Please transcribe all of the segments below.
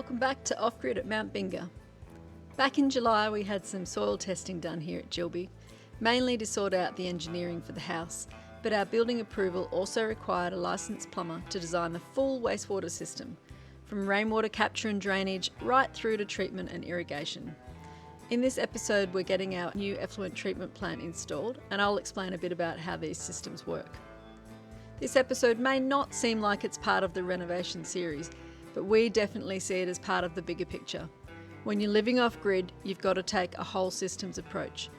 Welcome back to Off Grid at Mount Binga. Back in July we had some soil testing done here at Qlder, mainly to sort out the engineering for the house, but our building approval also required a licensed plumber to design the full wastewater system, from rainwater capture and drainage right through to treatment and irrigation. In this episode we're getting our new effluent treatment plant installed, and I'll explain a bit about how these systems work. This episode may not seem like it's part of the renovation series, but we definitely see it as part of the bigger picture. When you're living off grid, you've got to take a whole systems approach.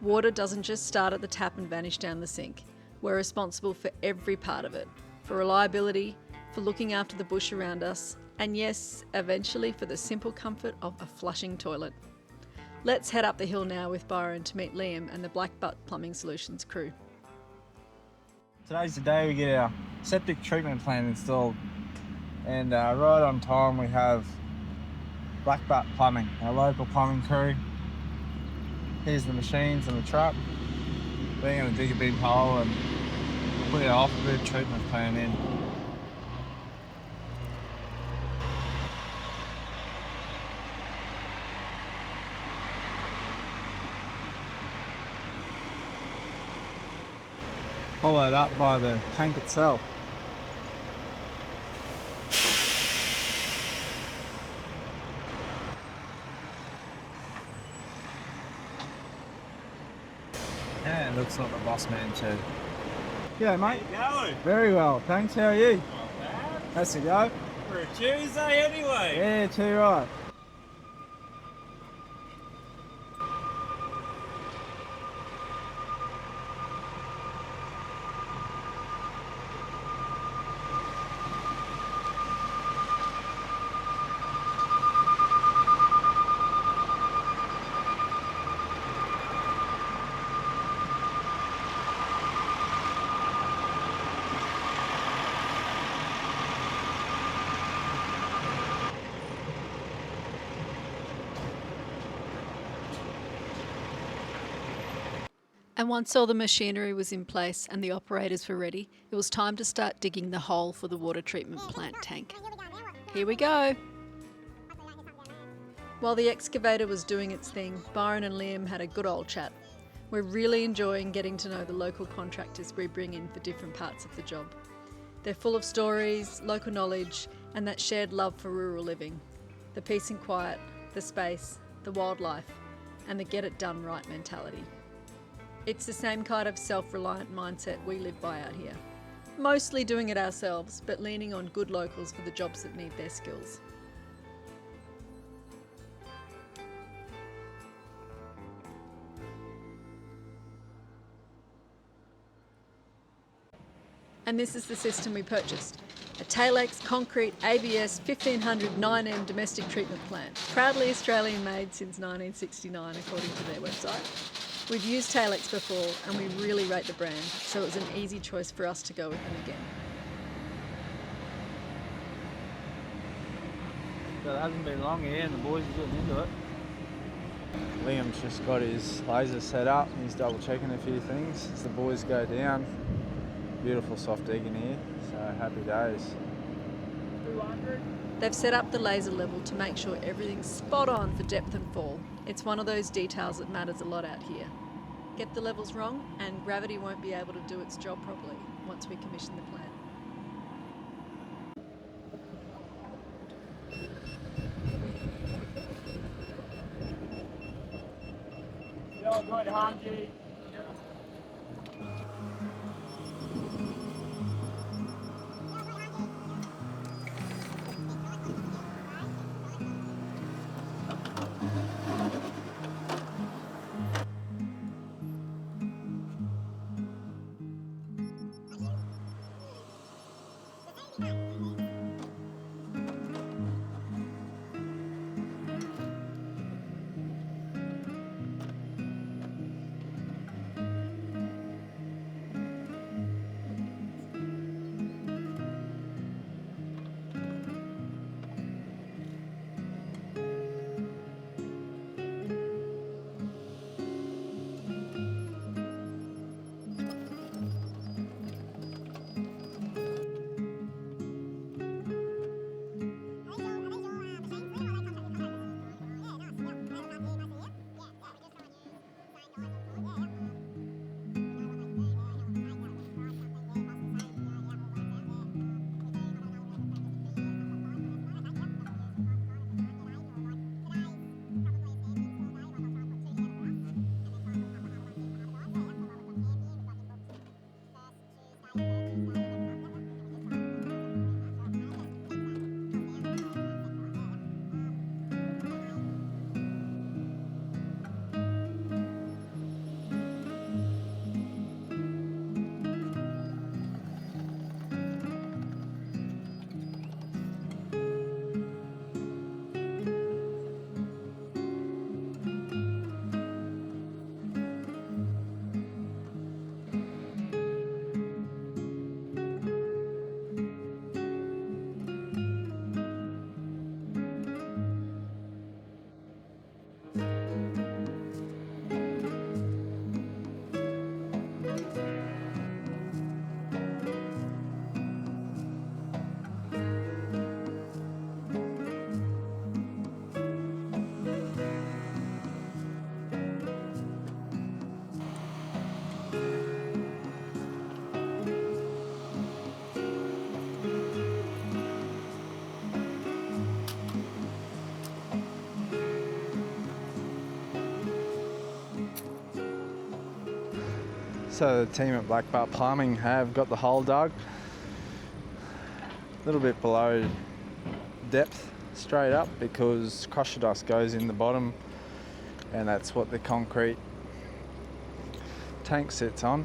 Water doesn't just start at the tap and vanish down the sink. We're responsible for every part of it, for reliability, for looking after the bush around us, and yes, eventually for the simple comfort of a flushing toilet. Let's head up the hill now with Byron to meet Liam and the Black Butt Plumbing Solutions crew. Today's the day we get our septic treatment plant installed, and right on time we have Black Butt Plumbing, our local plumbing crew. Here's the machines and the truck. We're going to dig a big hole and put our off-grid treatment plant in. Followed up by the tank itself. Yeah, looks like the boss man too. Yeah, mate. How you going? Very well, thanks. How are you? Not bad. How's it go? For a Tuesday anyway. Yeah, too right. And once all the machinery was in place and the operators were ready, it was time to start digging the hole for the water treatment plant tank. Here we go! While the excavator was doing its thing, Byron and Liam had a good old chat. We're really enjoying getting to know the local contractors we bring in for different parts of the job. They're full of stories, local knowledge, and that shared love for rural living. The peace and quiet, the space, the wildlife, and the get it done right mentality. It's the same kind of self-reliant mindset we live by out here. Mostly doing it ourselves, but leaning on good locals for the jobs that need their skills. And this is the system we purchased. A Taylex concrete ABS 1500 9M domestic treatment plant. Proudly Australian made since 1969 according to their website. We've used Taylex before and we really rate the brand, so it was an easy choice for us to go with them again. So it hasn't been long here and the boys are getting into it. Liam's just got his laser set up and he's double checking a few things as the boys go down. Beautiful soft digging here, so happy days. 200. They've set up the laser level to make sure everything's spot on for depth and fall. It's one of those details that matters a lot out here. Get the levels wrong and gravity won't be able to do its job properly once we commission the plant. You're good, Hanji. So the team at Black Butt Plumbing have got the hole dug a little bit below depth straight up because crusher dust goes in the bottom, and that's what the concrete tank sits on.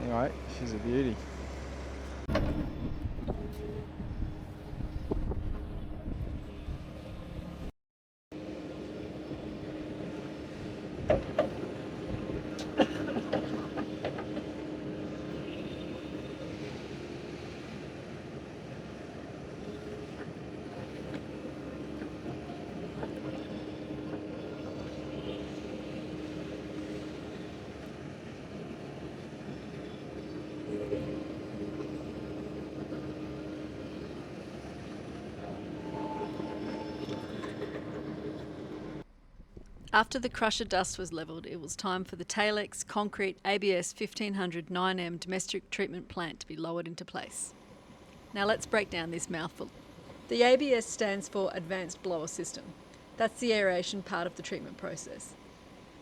Anyway, she's a beauty. After the crusher dust was levelled, it was time for the Taylex concrete ABS 1500 9M domestic treatment plant to be lowered into place. Now let's break down this mouthful. The ABS stands for Advanced Blower System. That's the aeration part of the treatment process.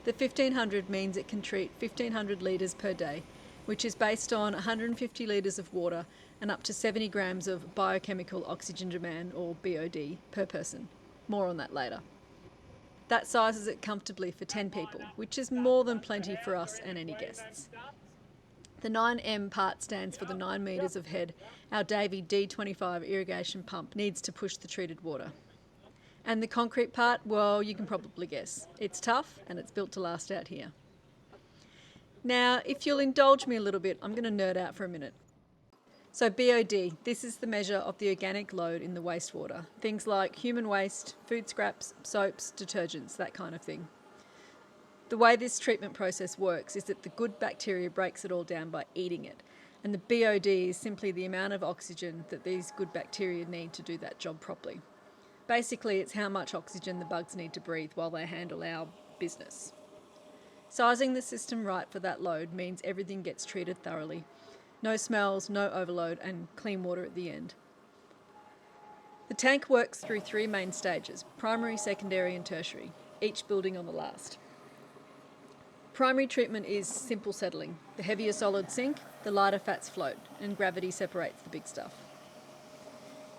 The 1500 means it can treat 1500 litres per day, which is based on 150 litres of water and up to 70 grams of biochemical oxygen demand, or BOD, per person. More on that later. That sizes it comfortably for 10 people, which is more than plenty for us and any guests. The 9M part stands for the 9 metres of head our Davey D25 irrigation pump needs to push the treated water. And the concrete part, well, you can probably guess. It's tough and it's built to last out here. Now, if you'll indulge me a little bit, I'm going to nerd out for a minute. So BOD, this is the measure of the organic load in the wastewater. Things like human waste, food scraps, soaps, detergents, that kind of thing. The way this treatment process works is that the good bacteria breaks it all down by eating it. And the BOD is simply the amount of oxygen that these good bacteria need to do that job properly. Basically, it's how much oxygen the bugs need to breathe while they handle our business. Sizing the system right for that load means everything gets treated thoroughly. No smells, no overload, and clean water at the end. The tank works through 3 main stages: primary, secondary and tertiary, each building on the last. Primary treatment is simple settling. The heavier solids sink, the lighter fats float, and gravity separates the big stuff.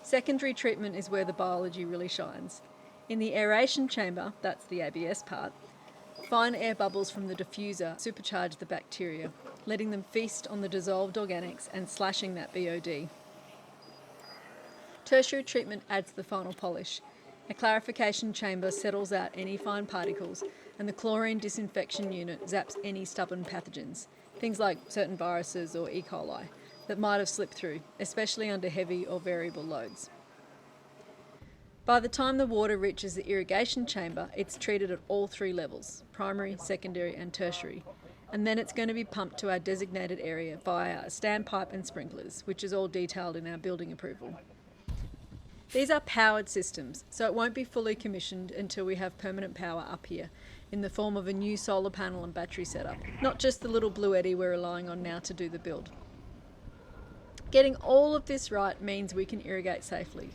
Secondary treatment is where the biology really shines. In the aeration chamber, that's the ABS part, fine air bubbles from the diffuser supercharge the bacteria, letting them feast on the dissolved organics and slashing that BOD. Tertiary treatment adds the final polish. A clarification chamber settles out any fine particles, and the chlorine disinfection unit zaps any stubborn pathogens, things like certain viruses or E. coli, that might have slipped through, especially under heavy or variable loads. By the time the water reaches the irrigation chamber, it's treated at all 3 levels, primary, secondary and tertiary, and then it's going to be pumped to our designated area via a standpipe and sprinklers, which is all detailed in our building approval. These are powered systems, so it won't be fully commissioned until we have permanent power up here, in the form of a new solar panel and battery setup, not just the little blue eddy we're relying on now to do the build. Getting all of this right means we can irrigate safely.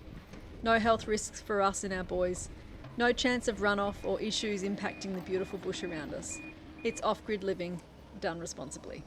No health risks for us and our boys, no chance of runoff or issues impacting the beautiful bush around us. It's off-grid living, done responsibly.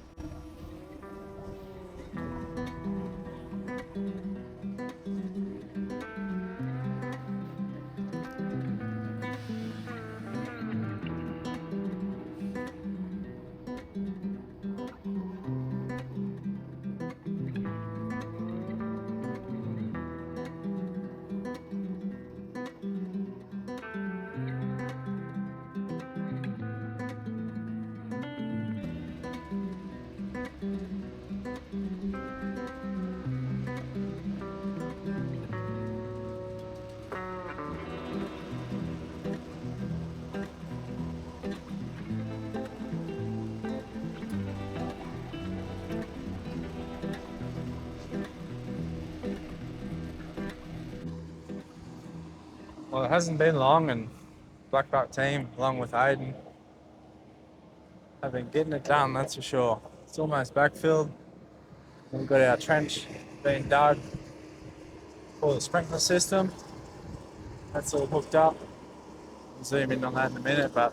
Well, it hasn't been long, and Black Butt team, along with Aiden, have been getting it done, that's for sure. It's almost backfilled. We've got our trench being dug for the sprinkler system. That's all hooked up. I'll zoom in on that in a minute, but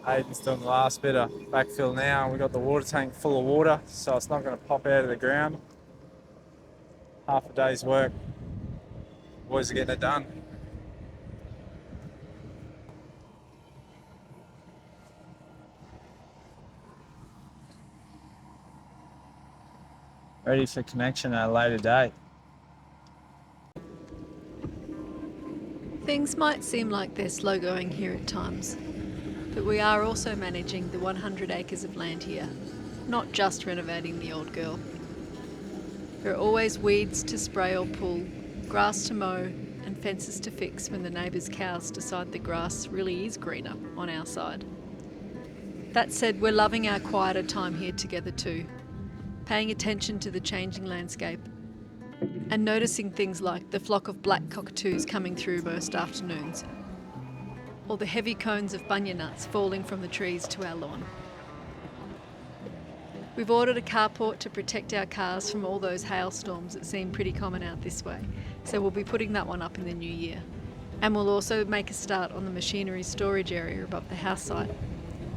Aiden's doing the last bit of backfill now. We got the water tank full of water, so it's not going to pop out of the ground. Half a day's work. Boys are getting it done. Ready for connection at a later date. Things might seem like they're slow going here at times, but we are also managing the 100 acres of land here, not just renovating the old girl. There are always weeds to spray or pull, grass to mow, and fences to fix when the neighbours' cows decide the grass really is greener on our side. That said, we're loving our quieter time here together too, paying attention to the changing landscape and noticing things like the flock of black cockatoos coming through most afternoons, or the heavy cones of bunya nuts falling from the trees to our lawn. We've ordered a carport to protect our cars from all those hailstorms that seem pretty common out this way, so we'll be putting that one up in the new year. And we'll also make a start on the machinery storage area above the house site.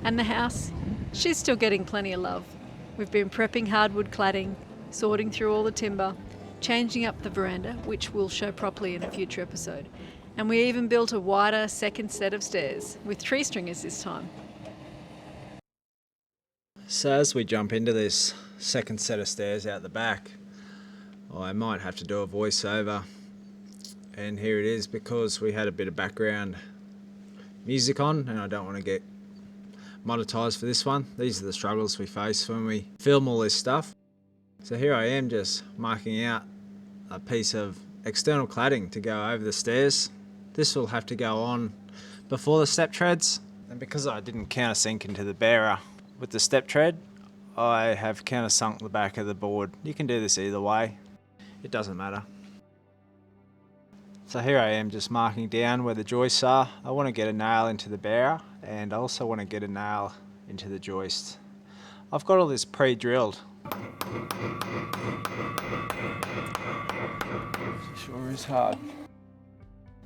And the house, she's still getting plenty of love. We've been prepping hardwood cladding, sorting through all the timber, changing up the veranda, which we'll show properly in a future episode. And we even built a wider second set of stairs, with tree stringers this time. So as we jump into this second set of stairs out the back, I might have to do a voiceover. And here it is, because we had a bit of background music on and I don't want to get monetized for this one. These are the struggles we face when we film all this stuff. So here I am just marking out a piece of external cladding to go over the stairs. This will have to go on before the step treads, and because I didn't countersink into the bearer with the step tread, I have countersunk the back of the board. You can do this either way, it doesn't matter. So here I am just marking down where the joists are. I want to get a nail into the bearer and I also want to get a nail into the joist. I've got all this pre-drilled. Sure is hard.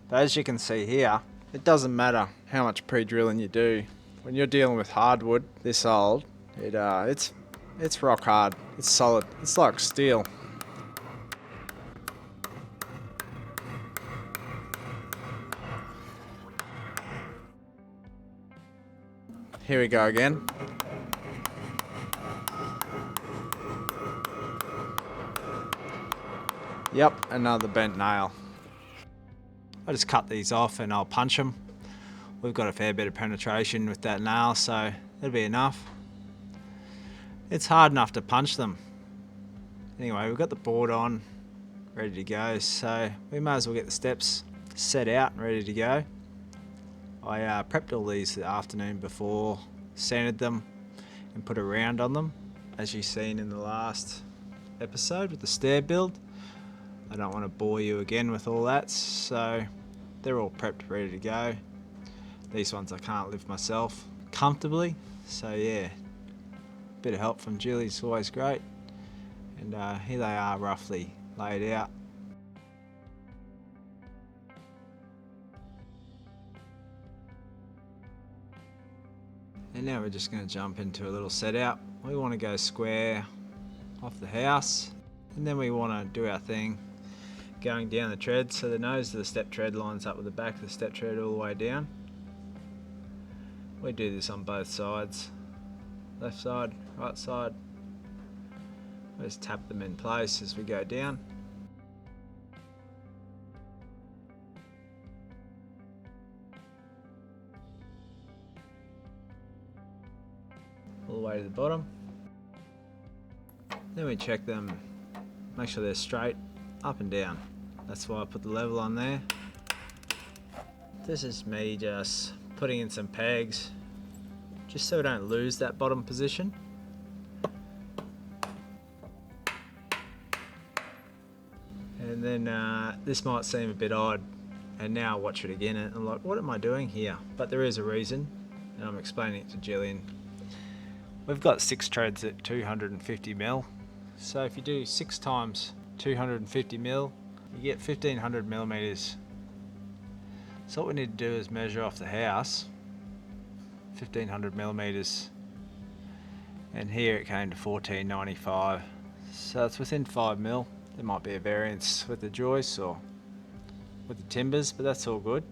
But as you can see here, it doesn't matter how much pre-drilling you do. When you're dealing with hardwood this old, it's rock hard. It's solid. It's like steel. Here we go again. Yep, another bent nail. I just cut these off and I'll punch them. We've got a fair bit of penetration with that nail, so it'll be enough. It's hard enough to punch them. Anyway, we've got the board on, ready to go, so we may as well get the steps set out and ready to go. I prepped all these the afternoon before, sanded them and put a round on them, as you've seen in the last episode with the stair build. I don't want to bore you again with all that, so they're all prepped, ready to go. These ones I can't lift myself comfortably, so yeah, bit of help from Julie's always great. And here they are roughly laid out. And now we're just going to jump into a little set out. We want to go square off the house, and then we want to do our thing going down the tread, so the nose of the step tread lines up with the back of the step tread all the way down. We do this on both sides, left side, right side. We just tap them in place as we go down. All the way to the bottom. Then we check them, make sure they're straight, up and down. That's why I put the level on there. This is me just putting in some pegs, just so we don't lose that bottom position. And then this might seem a bit odd, and now I watch it again and I'm like, what am I doing here? But there is a reason, and I'm explaining it to Gillian. We've got 6 treads at 250 mil, so if you do 6 times 250 mil, you get 1500 millimeters. So what we need to do is measure off the house 1500 millimeters, and here it came to 1495. So it's within 5 mil. There might be a variance with the joists or with the timbers, but that's all good.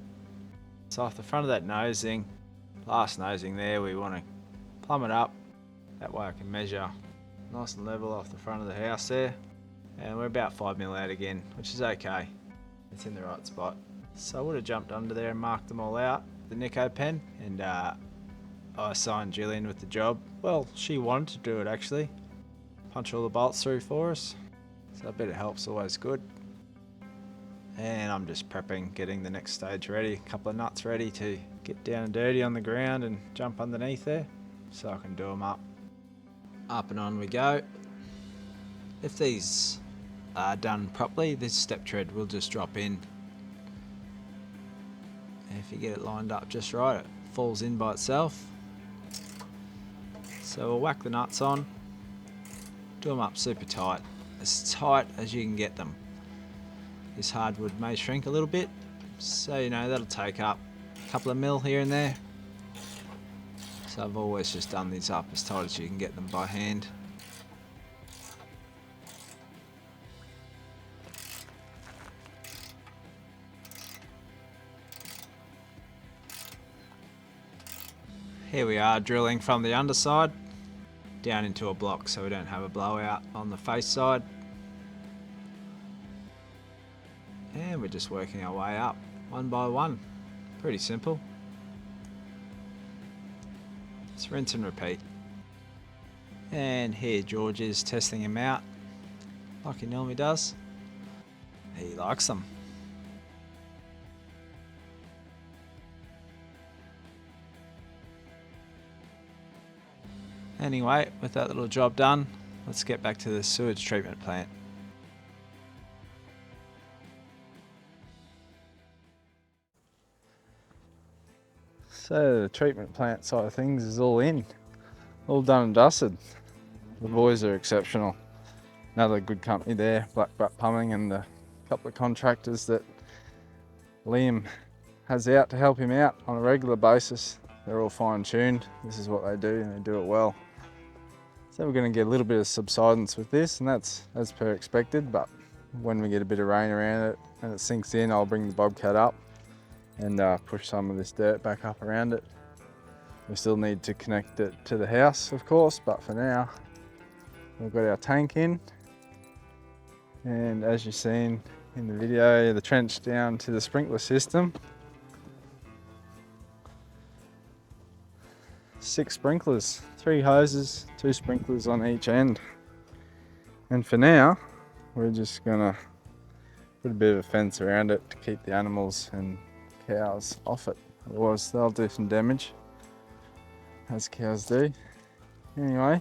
So off the front of that nosing, last nosing there, we want to plumb it up. That way I can measure nice and level off the front of the house there. And we're about 5 mil out again, which is okay. It's in the right spot. So I would have jumped under there and marked them all out with the Nico pen, and I assigned Jillian with the job. Well, she wanted to do it actually. Punch all the bolts through for us. So a bit of help's always good. And I'm just prepping, getting the next stage ready. A couple of nuts ready to get down and dirty on the ground and jump underneath there, so I can do them up. Up and on we go. If these are done properly, this step tread will just drop in. And if you get it lined up just right, it falls in by itself. So we'll whack the nuts on, do them up super tight as you can get them. This hardwood may shrink a little bit, so you know that'll take up a couple of mil here and there. So I've always just done these up as tight as you can get them by hand. Here we are drilling from the underside down into a block so we don't have a blowout on the face side. And we're just working our way up one by one. Pretty simple. Just rinse and repeat. And here George is testing him out like he normally does. He likes them. Anyway, with that little job done, let's get back to the sewage treatment plant. So the treatment plant side of things is all in, all done and dusted. The boys are exceptional. Another good company there, Black Butt Plumbing, and a couple of contractors that Liam has out to help him out on a regular basis. They're all fine-tuned. This is what they do, and they do it well. So we're going to get a little bit of subsidence with this, and that's as per expected, but when we get a bit of rain around it and it sinks in, I'll bring the bobcat up and push some of this dirt back up around it. We still need to connect it to the house, of course, but for now we've got our tank in, and as you've seen in the video, the trench down to the sprinkler system. 6 sprinklers, 3 hoses, 2 sprinklers on each end. And for now we're just gonna put a bit of a fence around it to keep the animals and cows off it, otherwise they'll do some damage, as cows do. Anyway,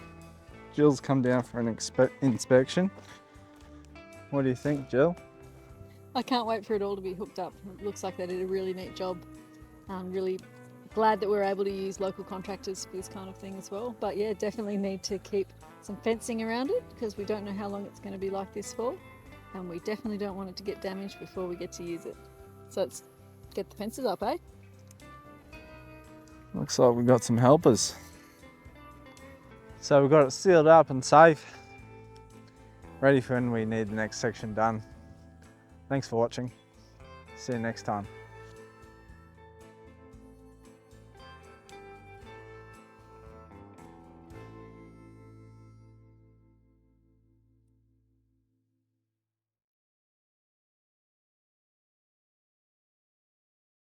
Jill's come down for an inspection. What do you think, Jill? I can't wait for it all to be hooked up. It looks like they did a really neat job. I'm really glad that we're able to use local contractors for this kind of thing as well. But yeah, definitely need to keep some fencing around it because we don't know how long it's going to be like this for, and we definitely don't want it to get damaged before we get to use it. So let's get the fences up, eh? Looks like we've got some helpers. So we've got it sealed up and safe, ready for when we need the next section done. Thanks for watching. See you next time.